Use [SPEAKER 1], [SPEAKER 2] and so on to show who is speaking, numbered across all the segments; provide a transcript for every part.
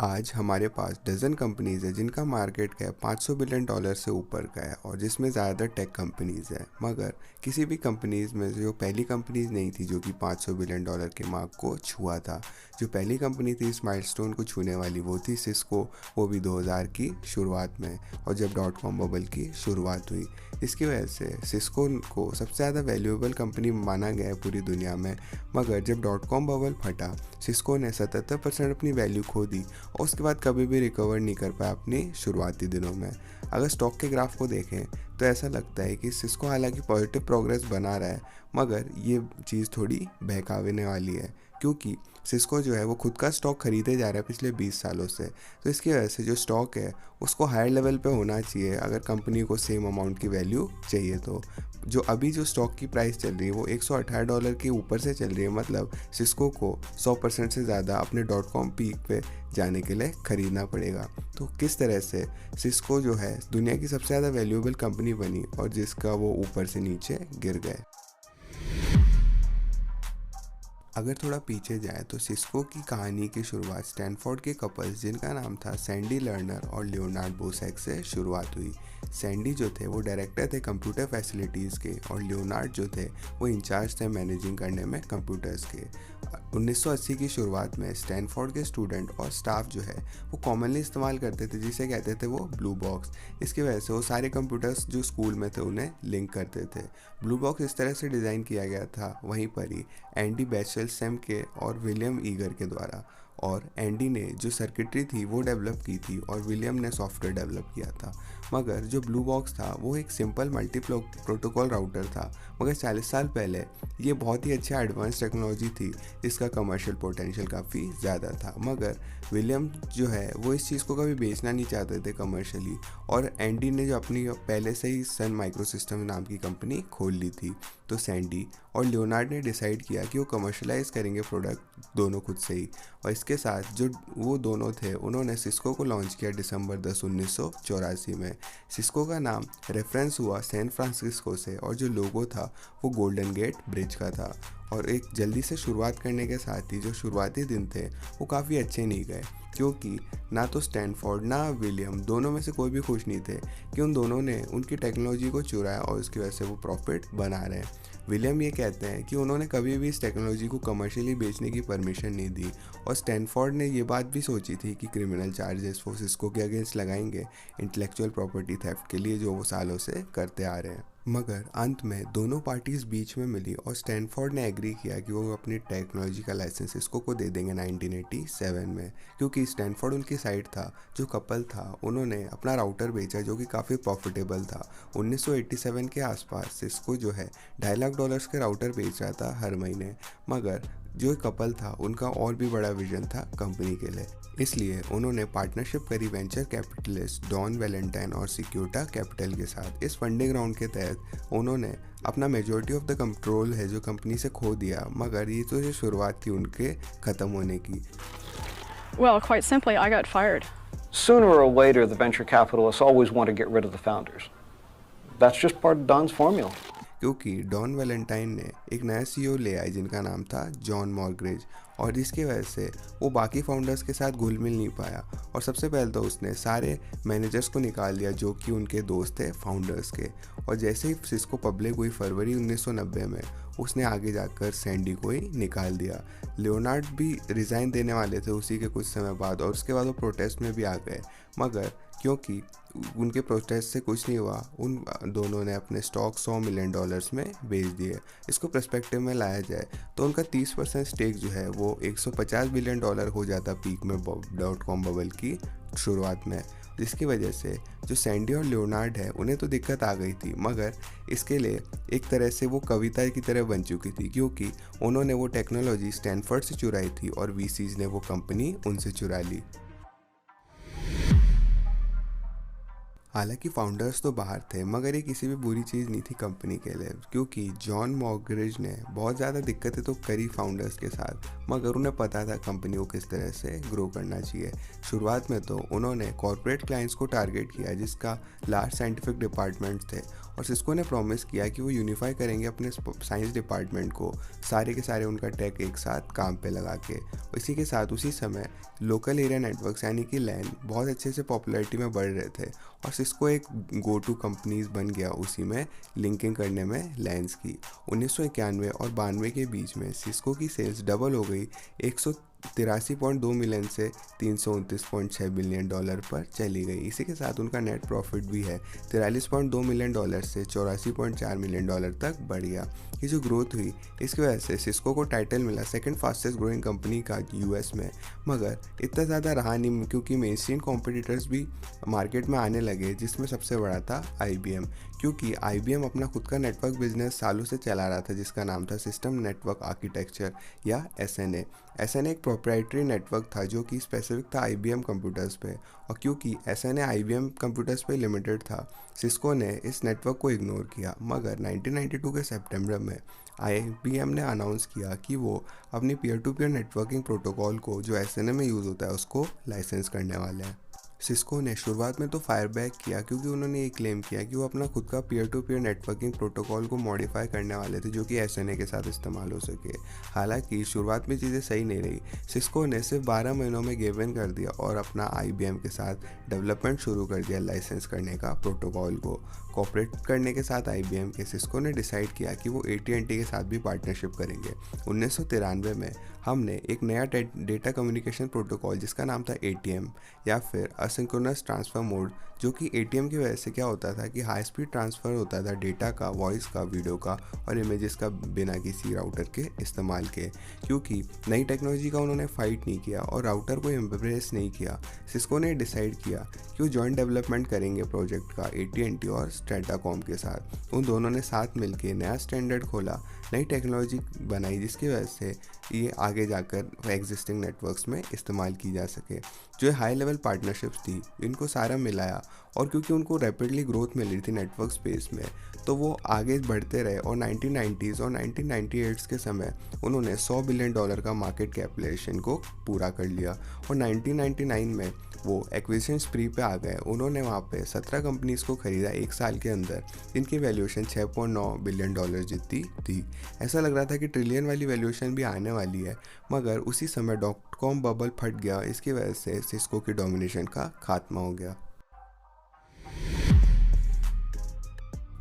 [SPEAKER 1] आज हमारे पास dozen companies है जिनका मार्केट कैप $500 बिलियन से ऊपर का है और जिसमें ज़्यादातर टेक कंपनीज़ है। मगर किसी भी कंपनीज़ में जो पहली कंपनीज़ नहीं थी जो कि $500 बिलियन के मार्क को छुआ था। जो पहली कंपनी थी इस माइलस्टोन को छूने वाली वो थी सिस्को, वो भी 2000 की शुरुआत में, और जब .com बबल की शुरुआत हुई। इसकी वजह से सिस्को को सबसे ज़्यादा वैल्यूएबल कंपनी माना गया है पूरी दुनिया में। मगर जब .com बबल फटा, सिस्को ने 77% अपनी वैल्यू खो दी और उसके बाद कभी भी रिकवर नहीं कर पाया अपनी शुरुआती दिनों में। अगर स्टॉक के ग्राफ को देखें तो ऐसा लगता है कि सिस्को हालांकि पॉजिटिव प्रोग्रेस बना रहा है, मगर ये चीज़ थोड़ी बहकाने वाली है, क्योंकि सिस्को जो है वो खुद का स्टॉक खरीदे जा रहा है पिछले 20 सालों से। तो इसकी वजह से जो स्टॉक है उसको हायर लेवल पे होना चाहिए अगर कंपनी को सेम अमाउंट की वैल्यू चाहिए। तो जो अभी जो स्टॉक की प्राइस चल रही है वो $118 के ऊपर से चल रही है, मतलब सिस्को को 100% से ज़्यादा अपने .com पीक पे जाने के लिए ख़रीदना पड़ेगा। तो किस तरह से सिस्को जो है दुनिया की सबसे ज़्यादा वैल्यूएबल कंपनी बनी और जिसका वो ऊपर से नीचे गिर गए। अगर थोड़ा पीछे जाए तो सिस्को की कहानी की शुरुआत स्टैनफोर्ड के कपल्स जिनका नाम था सैंडी लर्नर और लियोनार्ड बोसेक से शुरुआत हुई। सैंडी जो थे वो डायरेक्टर थे कंप्यूटर फैसिलिटीज़ के और लियोनार्ड जो थे वो इंचार्ज थे मैनेजिंग करने में कंप्यूटर्स के। 1980 की शुरुआत में स्टैनफोर्ड के स्टूडेंट और स्टाफ जो है वो कॉमनली इस्तेमाल करते थे जिसे कहते थे वो ब्लू बॉक्स। इसकी वजह से वो सारे कंप्यूटर्स जो स्कूल में थे उन्हें लिंक करते थे। ब्लू बॉक्स इस तरह से डिज़ाइन किया गया था वहीं पर ही एंडी बैचेल सेम के और विलियम ईगर के द्वारा, और एंडी ने जो सर्किटरी थी वो डेवलप की थी और विलियम ने सॉफ्टवेयर डेवलप किया था। मगर जो ब्लू बॉक्स था वो एक सिंपल मल्टी प्रोटोकॉल राउटर था, मगर 40 साल पहले ये बहुत ही अच्छा एडवांस टेक्नोलॉजी थी जिसका कमर्शियल पोटेंशियल काफ़ी ज़्यादा था। मगर विलियम जो है वो इस चीज़ को कभी बेचना नहीं चाहते थे कमर्शियली, और एंडी ने जो अपनी पहले से ही सन माइक्रो सिस्टम नाम की कंपनी खोल ली थी। तो सैंडी और लियोनार्ड ने डिसाइड किया कि वो कमर्शलाइज करेंगे प्रोडक्ट दोनों खुद से ही, और इसके साथ जो वो दोनों थे उन्होंने सिस्को को लॉन्च किया दिसंबर 10, 1984 में। सिस्को का नाम रेफरेंस हुआ सैन फ्रांसिस्को से और जो लोगो था वो गोल्डन गेट ब्रिज का था। और एक जल्दी से शुरुआत करने के साथ ही जो शुरुआती दिन थे वो काफ़ी अच्छे नहीं गए, क्योंकि ना तो स्टैनफोर्ड ना विलियम दोनों में से कोई भी खुश नहीं थे कि उन दोनों ने उनकी टेक्नोलॉजी को चुराया और उसकी वजह से वो प्रॉफिट बना रहे हैं। विलियम ये कहते हैं कि उन्होंने कभी भी इस टेक्नोलॉजी को कमर्शियली बेचने की परमिशन नहीं दी, और स्टैनफोर्ड ने ये बात भी सोची थी कि क्रिमिनल चार्जेस वो सिस्को के अगेंस्ट लगाएंगे इंटेलेक्चुअल प्रॉपर्टी थेफ्ट के लिए जो वो सालों से करते आ रहे हैं। मगर अंत में दोनों पार्टीज बीच में मिली और स्टैनफोर्ड ने एग्री किया कि वो अपनी टेक्नोलॉजी का लाइसेंस सिस्को को दे देंगे 1987 में, क्योंकि स्टैनफोर्ड उनकी साइड था। जो कपल था उन्होंने अपना राउटर बेचा जो कि काफ़ी प्रॉफिटेबल था। 1987 के आसपास सिस्को जो है $2.5 लाख के राउटर बेच रहा था हर महीने। मगर जो कपल था उनका और भी बड़ा विजन था कंपनी के लिए, इसलिए उन्होंने पार्टनरशिप करी वेंचर कैपिटलिस्ट डॉन वैलेंटाइन और सिक्योटा कैपिटल के साथ। इस फंडिंग राउंड के तहत उन्होंने अपना मेजॉरिटी ऑफ द कंट्रोल है जो कंपनी से खो दिया, मगर ये तो जो शुरुआत थी उनके ख़त्म होने की।
[SPEAKER 2] Well, quite simply, I got fired.
[SPEAKER 3] Sooner or later, the venture capitalists always want to get rid of the founders. That's just part of Don's formula.
[SPEAKER 1] क्योंकि डॉन वैलेंटाइन ने एक नया सीईओ ले आए जिनका नाम था जॉन मॉर्गरेज, और जिसकी वजह से वो बाकी फाउंडर्स के साथ घुल मिल नहीं पाया। और सबसे पहले तो उसने सारे मैनेजर्स को निकाल दिया जो कि उनके दोस्त थे फाउंडर्स के। और जैसे ही सिस्को पब्लिक हुई फरवरी 1990 में, उसने आगे जाकर सैंडी को ही निकाल दिया। लियोनार्ड भी रिज़ाइन देने वाले थे उसी के कुछ समय बाद, और उसके बाद वो प्रोटेस्ट में भी आ गए। मगर क्योंकि उनके प्रोटेस्ट से कुछ नहीं हुआ, उन दोनों ने अपने स्टॉक $100 मिलियन में बेच दिए। इसको पर्सपेक्टिव में लाया जाए तो उनका 30% स्टेक जो है वो $150 बिलियन हो जाता पीक में .com बबल की शुरुआत में, जिसकी वजह से जो सैंडी और लियोनार्ड है उन्हें तो दिक्कत आ गई थी, मगर इसके लिए एक तरह से वो कविता की तरह बन चुकी थी, क्योंकि उन्होंने वो टेक्नोलॉजी स्टैनफोर्ड से चुराई थी और वीसीज ने वो कंपनी उनसे चुरा ली। हालांकि फाउंडर्स तो बाहर थे, मगर ये किसी भी बुरी चीज़ नहीं थी कंपनी के लिए, क्योंकि जॉन मॉगरिज ने बहुत ज़्यादा दिक्कतें तो करी फाउंडर्स के साथ, मगर उन्हें पता था कंपनी को किस तरह से ग्रो करना चाहिए। शुरुआत में तो उन्होंने कॉर्पोरेट क्लाइंट्स को टारगेट किया जिसका लार्ज साइंटिफिक डिपार्टमेंट थे, और सिस्को ने प्रॉमिस किया कि वो यूनिफाई करेंगे अपने साइंस डिपार्टमेंट को, सारे के सारे उनका टेक एक साथ काम पे लगा के। इसी के साथ उसी समय लोकल एरिया नेटवर्क्स यानी कि लैन बहुत अच्छे से पॉपुलैरिटी में बढ़ रहे थे, और सिस्को एक गो टू कंपनीज बन गया उसी में लिंकिंग करने में लैंस की। 1991 और 92 के बीच में सिस्को की सेल्स डबल हो गई, 183.2 मिलियन से 329.6 बिलियन डॉलर पर चली गई। इसी के साथ उनका नेट प्रॉफिट भी है 43.2 मिलियन डॉलर से 84.4 मिलियन डॉलर तक बढ़ गया। ये जो ग्रोथ हुई इसकी वजह से सिस्को को टाइटल मिला सेकंड फास्टेस्ट ग्रोइंग कंपनी का यूएस में, मगर इतना ज़्यादा रहा नहीं क्योंकि मेन स्ट्रीम कॉम्पिटिटर्स भी मार्केट में आने लगे, जिसमें सबसे बड़ा था IBM, क्योंकि IBM अपना खुद का नेटवर्क बिजनेस सालों से चला रहा था जिसका नाम था सिस्टम नेटवर्क आर्किटेक्चर या SNA। SNA एक प्रोप्राइटरी नेटवर्क था जो कि स्पेसिफिक था IBM कंप्यूटर्स पे, और क्योंकि SNA IBM कंप्यूटर्स पे लिमिटेड था, सिस्को ने इस नेटवर्क को इग्नोर किया। मगर 1992 के सितंबर में IBM ने अनाउंस किया कि वो अपनी peer to peer networking protocol को जो SNA में यूज़ होता है उसको लाइसेंस करने वाले हैं। सिस्को ने शुरुआत में तो फायर बैक किया क्योंकि उन्होंने ये क्लेम किया कि वो अपना खुद का peer to peer networking protocol को मॉडिफाई करने वाले थे जो कि SNA के साथ इस्तेमाल हो सके। हालांकि शुरुआत में चीज़ें सही नहीं रही, सिस्को ने सिर्फ 12 महीनों में गिव इन कर दिया और अपना IBM के साथ डेवलपमेंट शुरू कर दिया लाइसेंस करने का प्रोटोकॉल को। कॉपरेट करने के साथ IBM के सिस्को ने डिसाइड किया कि वो AT&T के साथ भी पार्टनरशिप करेंगे। 1993 में हमने एक नया डेटा कम्युनिकेशन प्रोटोकॉल जिसका नाम था ATM या फिर असिंक्रोनस ट्रांसफ़र मोड, जो कि ATM की वजह से क्या होता था कि हाई स्पीड ट्रांसफ़र होता था डेटा का, वॉइस का, वीडियो का और इमेजेस का बिना किसी राउटर के इस्तेमाल के। क्योंकि नई टेक्नोलॉजी का उन्होंने फाइट नहीं किया और राउटर को एम्ब्रेस नहीं किया, सिस्को ने डिसाइड किया कि वो जॉइंट डेवलपमेंट करेंगे प्रोजेक्ट का AT&T और स्ट्रैटाकॉम के साथ। उन दोनों ने साथ मिलकर नया स्टैंडर्ड खोला, नई टेक्नोलॉजी बनाई जिसकी वजह से ये आगे जाकर एग्जिस्टिंग नेटवर्क्स में इस्तेमाल की जा सके। जो हाई लेवल पार्टनरशिप्स थी इनको सारा मिलाया, और क्योंकि उनको रैपिडली ग्रोथ मिल रही थी नेटवर्क स्पेस में तो वो आगे बढ़ते रहे, और 1990s और 1998 के समय उन्होंने $100 बिलियन का मार्केट कैपिटलाइजेशन को पूरा कर लिया, और 1999 में वो एक्विजिशन स्प्री पे आ गए। उन्होंने वहाँ पे 17 कंपनीज़ को ख़रीदा एक साल के अंदर, जिनकी वैल्यूएशन $6.9 बिलियन जितनी थी। ऐसा लग रहा था कि ट्रिलियन वाली वैल्यूएशन भी आने वाली है, मगर उसी समय .com बबल फट गया। इसकी वजह से सिस्को की डोमिनेशन का खात्मा हो गया।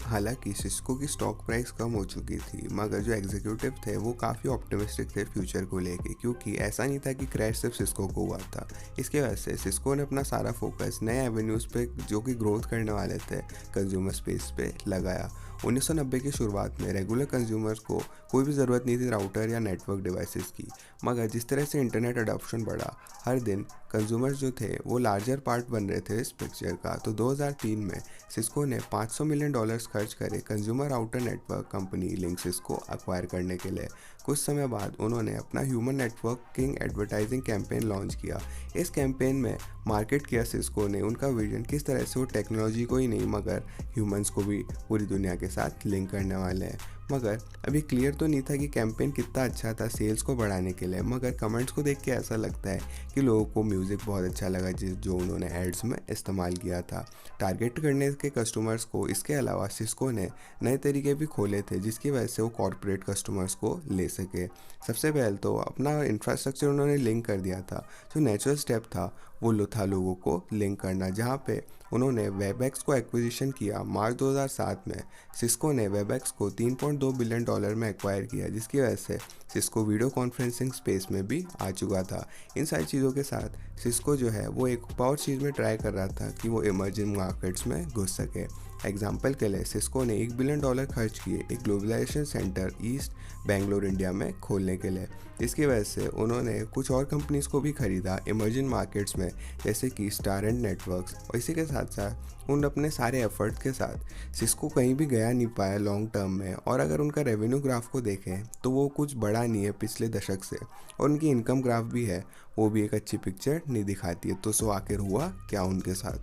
[SPEAKER 1] हालांकि सिस्को की स्टॉक प्राइस कम हो चुकी थी, मगर जो एग्जीक्यूटिव थे वो काफ़ी ऑप्टिमिस्टिक थे फ्यूचर को लेके, क्योंकि ऐसा नहीं था कि क्रैश सिर्फ सिस्को को हुआ था। इसके वजह से सिस्को ने अपना सारा फोकस नए एवेन्यूज़ पे जो कि ग्रोथ करने वाले थे कंज्यूमर स्पेस पे लगाया। 1990 की शुरुआत में रेगुलर कंज्यूमर्स को कोई भी ज़रूरत नहीं थी राउटर या नेटवर्क डिवाइसेस की, मगर जिस तरह से इंटरनेट अडॉप्शन बढ़ा, हर दिन कंज्यूमर्स जो थे वो लार्जर पार्ट बन रहे थे इस पिक्चर का। तो 2003 में सिस्को ने $500 मिलियन खर्च करे consumer router network company Linksys को अक्वायर करने के लिए। कुछ समय बाद उन्होंने अपना human networking advertising campaign launch किया। इस कैंपेन में मार्केट किया सिस्को ने उनका विजन किस तरह से वो टेक्नोलॉजी को ही नहीं मगर ह्यूमंस को भी पूरी दुनिया के साथ लिंक करने वाले हैं। मगर अभी क्लियर तो नहीं था कि कैंपेन कितना अच्छा था सेल्स को बढ़ाने के लिए, मगर कमेंट्स को देख के ऐसा लगता है कि लोगों को म्यूज़िक बहुत अच्छा लगा जो उन्होंने एड्स में इस्तेमाल किया था टारगेट करने के कस्टमर्स को। इसके अलावा सिस्को ने नए तरीके भी खोले थे जिसकी वजह से वो कॉर्पोरेट कस्टमर्स को ले सके। सबसे पहले तो अपना इंफ्रास्ट्रक्चर उन्होंने लिंक कर दिया था। जो नेचुरल स्टेप था वो था लोगों को लिंक करना, जहाँ पे उन्होंने वेबएक्स को एक्विजिशन किया। मार्च 2007 में सिस्को ने वेबएक्स को $3.2 बिलियन में एक्वायर किया, जिसकी वजह से सिस्को वीडियो कॉन्फ्रेंसिंग स्पेस में भी आ चुका था। इन सारी चीज़ों के साथ सिस्को जो है वो एक और चीज़ में ट्राई कर रहा था कि वो इमर्जिंग मार्केट्स में घुस सके। एग्जाम्पल के लिए सिस्को ने $1 बिलियन खर्च किए एक globalisation centre east Bangalore India में खोलने के लिए। इसकी वजह से उन्होंने कुछ और कंपनीज़ को भी ख़रीदा इमर्जिंग मार्केट्स में, जैसे कि स्टारएंड नेटवर्क्स। और इसी के साथ साथ उन अपने सारे एफर्ट्स के साथ सिस्को कहीं भी गया नहीं पाया लॉन्ग टर्म में। और अगर उनका रेवेन्यू ग्राफ को देखें तो वो कुछ बड़ा नहीं है पिछले दशक से, और उनकी इनकम ग्राफ भी है वो भी एक अच्छी पिक्चर नहीं दिखाती है। तो सो आखिर हुआ क्या उनके साथ।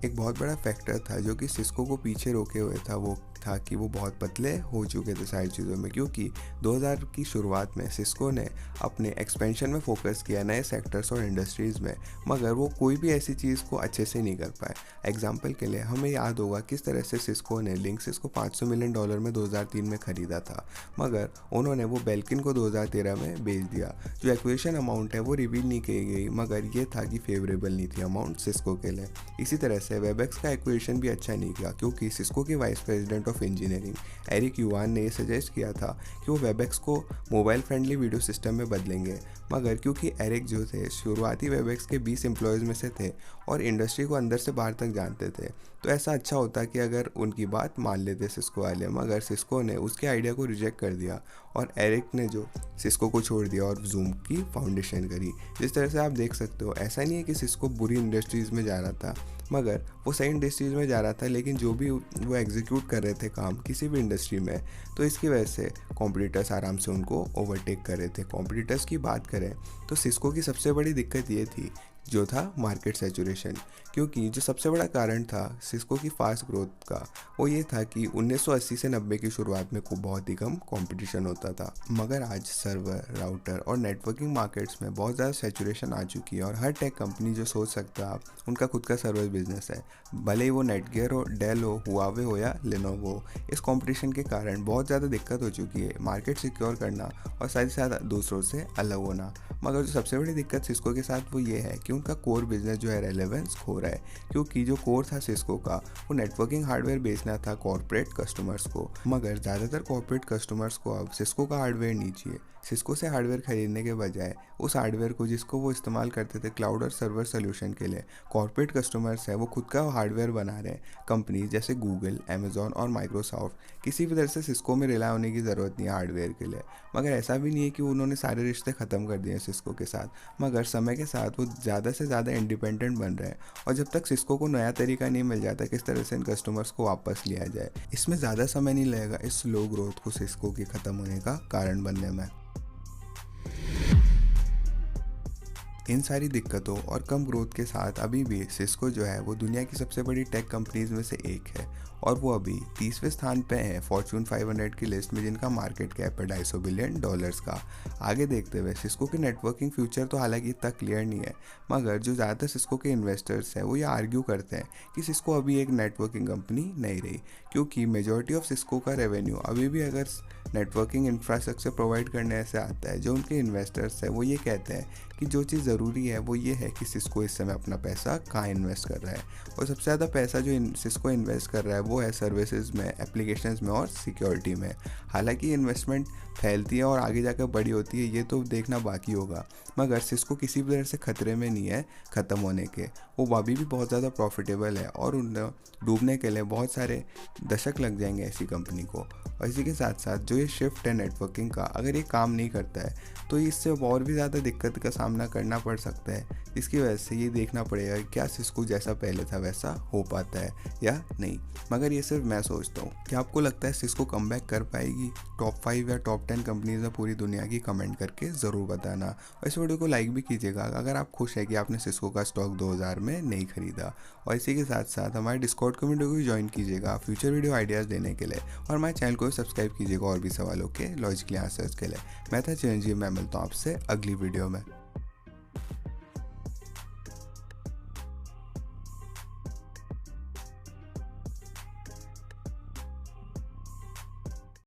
[SPEAKER 1] एक बहुत बड़ा फैक्टर था जो कि सिस्को को पीछे रोके हुए था, वो था कि वो बहुत पतले हो चुके थे सारी चीज़ों में, क्योंकि 2000 की शुरुआत में सिस्को ने अपने एक्सपेंशन में फोकस किया नए सेक्टर्स और इंडस्ट्रीज़ में, मगर वो कोई भी ऐसी चीज़ को अच्छे से नहीं कर पाए। एग्जाम्पल के लिए हमें याद होगा किस तरह से सिस्को ने लिंक्सिस को $500 मिलियन में 2003 में ख़रीदा था, मगर उन्होंने वो बेल्किन को 2013 में बेच दिया। जो एक्विजिशन अमाउंट है वो रिवील नहीं की गई, मगर ये था कि फेवरेबल नहीं थी अमाउंट सिस्को के लिए। इसी तरह से वेबएक्स का एक्विजिशन भी अच्छा नहीं किया, क्योंकि सिस्को के vice president of engineering Eric Yuan ने ये सजेस्ट किया था कि वो वेबएक्स को मोबाइल फ्रेंडली वीडियो सिस्टम में बदलेंगे, मगर क्योंकि एरिक जो थे शुरुआती वेबएक्स के 20 एम्प्लॉयज़ में से थे और इंडस्ट्री को अंदर से बाहर तक जानते थे, तो ऐसा अच्छा होता कि अगर उनकी बात मान लेते सिस्को वाले, मगर सिस्को ने उसके आइडिया को रिजेक्ट कर दिया और एरिक ने जो सिस्को को छोड़ दिया और जूम की फाउंडेशन करी। जिस तरह से आप देख सकते हो, ऐसा नहीं है कि सिस्को बुरी इंडस्ट्रीज़ में जा रहा था, मगर वो सही इंडस्ट्रीज़ में जा रहा था, लेकिन जो भी वो एग्जीक्यूट कर रहे थे काम किसी भी इंडस्ट्री में, तो इसकी वजह से कॉम्पिटिटर्स आराम से उनको ओवरटेक कर रहे थे। कॉम्पिटिटर्स की बात करें तो सिस्को की सबसे बड़ी दिक्कत ये थी जो था मार्केट सैचुरेशन, क्योंकि जो सबसे बड़ा कारण था सिस्को की फास्ट ग्रोथ का वो ये था कि 1980 से 90 की शुरुआत में को बहुत ही कम कंपटीशन होता था, मगर आज सर्वर, राउटर और नेटवर्किंग मार्केट्स में बहुत ज़्यादा सैचुरेशन आ चुकी है और हर टेक कंपनी जो सोच सकता है उनका खुद का सर्विस बिजनेस है, भले ही वो नेटगियर हो, डेल हो, हुआवे हो या लेनोवो। इस कंपटीशन के कारण बहुत ज़्यादा दिक्कत हो चुकी है मार्केट सिक्योर करना और साथ ही साथ दूसरों से अलग होना। मगर जो सबसे बड़ी दिक्कत सिस्को के साथ वो ये है कि उनका कोर बिजनेस जो है रेलेवेंस खो रहा है, क्योंकि जो कोर था सिस्को का वो नेटवर्किंग हार्डवेयर बेचना था कॉर्पोरेट कस्टमर्स को, मगर ज़्यादातर कॉर्पोरेट कस्टमर्स को अब सिस्को का हार्डवेयर नहीं चाहिए। सिस्को से हार्डवेयर खरीदने के बजाय उस हार्डवेयर को जिसको वो इस्तेमाल करते थे क्लाउड और सर्वर सोल्यूशन के लिए, कॉर्पोरेट कस्टमर्स है वो खुद का हार्डवेयर बना रहे हैं। कंपनी जैसे गूगल, अमेजॉन और माइक्रोसॉफ्ट किसी भी तरह से सिस्को में रिलाय होने की ज़रूरत नहीं है हार्डवेयर के लिए। मगर ऐसा भी नहीं है कि उन्होंने सारे रिश्ते ख़त्म कर दिए हैं सिस्को के साथ, मगर समय के साथ वो ज़्यादा से ज़्यादा इंडिपेंडेंट बन रहे हैं और जब तक सिस्को को नया तरीका नहीं मिल जाता किस तरह से इन कस्टमर्स को वापस लिया जाए, इसमें ज़्यादा समय नहीं लगेगा इस स्लो ग्रोथ को सिस्को के ख़त्म होने का कारण बनने में। इन सारी दिक्कतों और कम ग्रोथ के साथ अभी भी सिस्को जो है वो दुनिया की सबसे बड़ी टेक कंपनीज में से एक है और वो अभी 30वें स्थान पे है फॉर्च्यून 500 की लिस्ट में, जिनका मार्केट कैप है $250 बिलियन का। आगे देखते हुए सिस्को के नेटवर्किंग फ्यूचर तो हालांकि इतना क्लियर नहीं है, मगर जो ज़्यादातर सिस्को के इन्वेस्टर्स हैं वो ये आर्ग्यू करते हैं कि सिस्को अभी एक नेटवर्किंग कंपनी नहीं रही, क्योंकि मेजॉरिटी ऑफ सिस्को का रेवेन्यू अभी भी अगर नेटवर्किंग इंफ्रास्ट्रक्चर प्रोवाइड करने से आता है। जो उनके इन्वेस्टर्स हैं वो ये कहते हैं कि जो चीज़ ज़रूरी है वो ये है कि सिस्को इस समय अपना पैसा कहाँ इन्वेस्ट कर रहा है, और सबसे ज़्यादा पैसा जो सिस्को इन्वेस्ट कर रहा है वो है सर्विसेज में, एप्लीकेशंस में और सिक्योरिटी में। हालांकि इन्वेस्टमेंट फैलती है और आगे जाकर बड़ी होती है ये तो देखना बाकी होगा, मगर सिस्को किसी भी तरह से खतरे में नहीं है ख़त्म होने के। वो अभी भी बहुत ज़्यादा प्रॉफिटेबल है और उन डूबने के लिए बहुत सारे दशक लग जाएंगे ऐसी कंपनी को। और इसी के साथ साथ जो ये शिफ्ट है नेटवर्किंग का, अगर ये काम नहीं करता है तो इससे और भी ज़्यादा दिक्कत का सामना करना पड़ सकता है। इसकी वजह से ये देखना पड़ेगा कि क्या सिस्को जैसा पहले था वैसा हो पाता है या नहीं। मगर ये सिर्फ मैं सोचता हूँ। क्या आपको लगता है सिस्को कमबैक कर पाएगी टॉप 5 या टॉप 10 कंपनीज में पूरी दुनिया की? कमेंट करके ज़रूर बताना और इस वीडियो को लाइक भी कीजिएगा अगर आप खुश है कि आपने सिस्को का स्टॉक 2000 में नहीं खरीदा। और इसी के साथ साथ हमारे डिस्कॉर्ड कम्युनिटी को भी ज्वाइन कीजिएगा फ्यूचर वीडियो आइडियाज़ देने के लिए, और हमारे चैनल को सब्सक्राइब कीजिएगा और भी सवालों के लॉजिकली आंसर्स के लिए। मैं था चिरंजीव, मैं मिलता हूँ आपसे अगली वीडियो में।